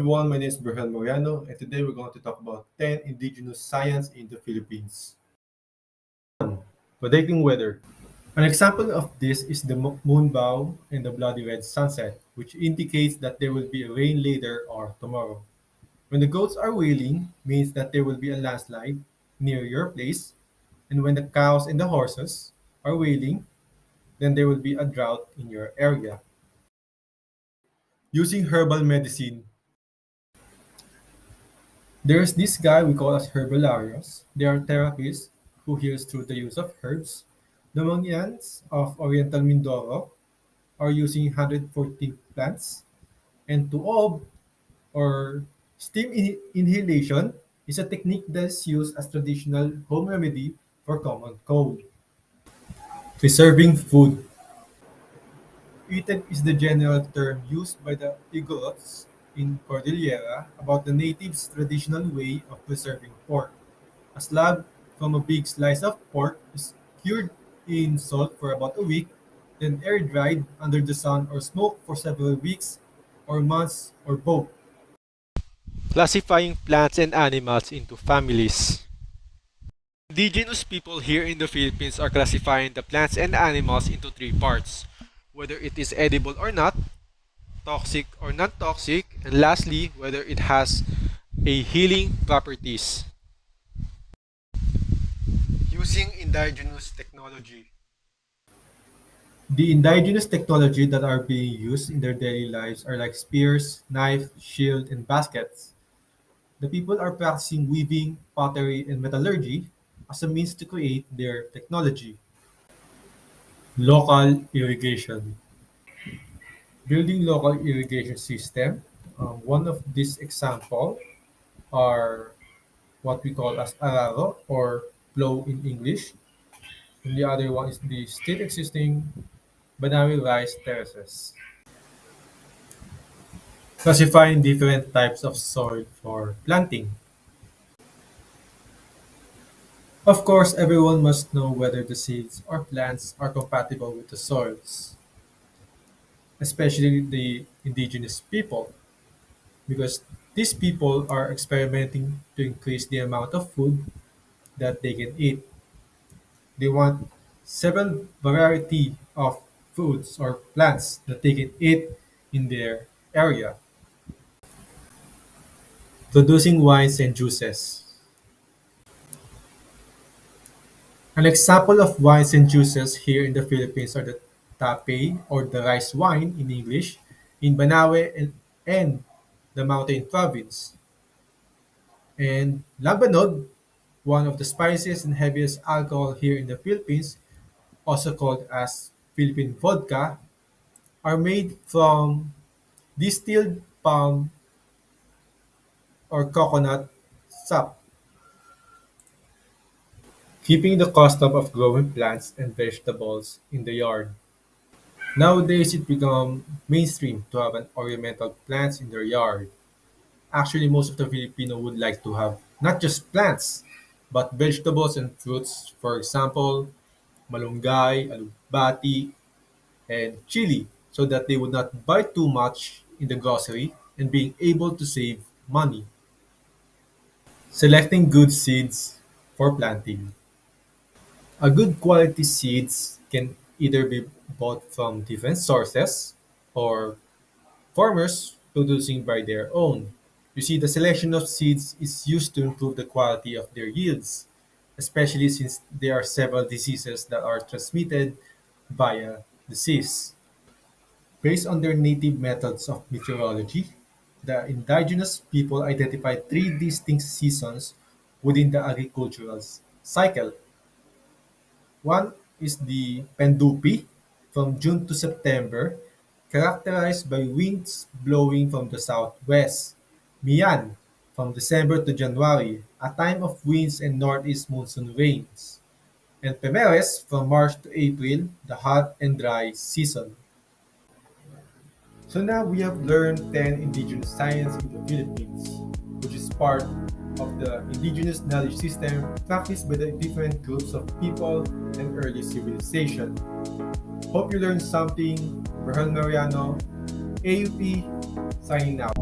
everyone, my name is Vergel Mariano, and today we're going to talk about 10 indigenous science in the Philippines. Predicting weather. An example of this is the moonbow and the bloody red sunset, which indicates that there will be a rain later or tomorrow. When the goats are wailing, means that there will be a landslide near your place, and when the cows and the horses are wailing, then there will be a drought in your area. Using herbal medicine. There's this guy we call as herbalarians. They are therapists who heals through the use of herbs. The Mangyans of Oriental Mindoro are using 114 plants, and tuob or steam inhalation is a technique that is used as traditional home remedy for common cold. Preserving food. Eaten is the general term used by the Igorots in Cordillera about the natives' traditional way of preserving pork. A slab from a big slice of pork is cured in salt for about a week, then air dried under the sun or smoked for several weeks or months or both. Classifying plants and animals into families. Indigenous people here in the Philippines are classifying the plants and animals into three parts, whether it is edible or not, toxic or non-toxic, and lastly, whether it has a healing properties. Using indigenous technology. The indigenous technology that are being used in their daily lives are like spears, knife, shield, and baskets. The people are practicing weaving, pottery, and metallurgy as a means to create their technology. Local irrigation. Building local irrigation system. One of these example are what we call as araro or plow in English. And the other one is the still existing Banawi rice terraces. Classifying different types of soil for planting. Of course, everyone must know whether the seeds or plants are compatible with the soils, especially the indigenous people, because these people are experimenting to increase the amount of food that they can eat. They want several variety of foods or plants that they can eat in their area, producing wines and juices. An example of wines and juices here in the Philippines are the tape or the rice wine in English in Banawe and the Mountain Province, and labanod, one of the spiciest and heaviest alcohol here in the Philippines, also called as Philippine vodka, are made from distilled palm or coconut sap, keeping the custom of growing plants and vegetables in the yard. Nowadays, it become mainstream to have an ornamental plants in their yard. Actually, most of the Filipino would like to have not just plants, but vegetables and fruits. For example, malunggay, alugbati, and chili, so that they would not buy too much in the grocery and being able to save money. Selecting good seeds for planting. A good quality seeds can either be bought from different sources or farmers producing by their own. You see, the selection of seeds is used to improve the quality of their yields, especially since there are several diseases that are transmitted via disease. Based on their native methods of meteorology, the indigenous people identified three distinct seasons within the agricultural cycle. One is the Pendupi from June to September, characterized by winds blowing from the southwest. Mian from December to January, a time of winds and northeast monsoon rains. And Pemeres from March to April, the hot and dry season. So now we have learned 10 indigenous science in the Philippines, which is part of the indigenous knowledge system practiced by the different groups of people and early civilization. Hope you learned something. Vergel Mariano, AUP signing out.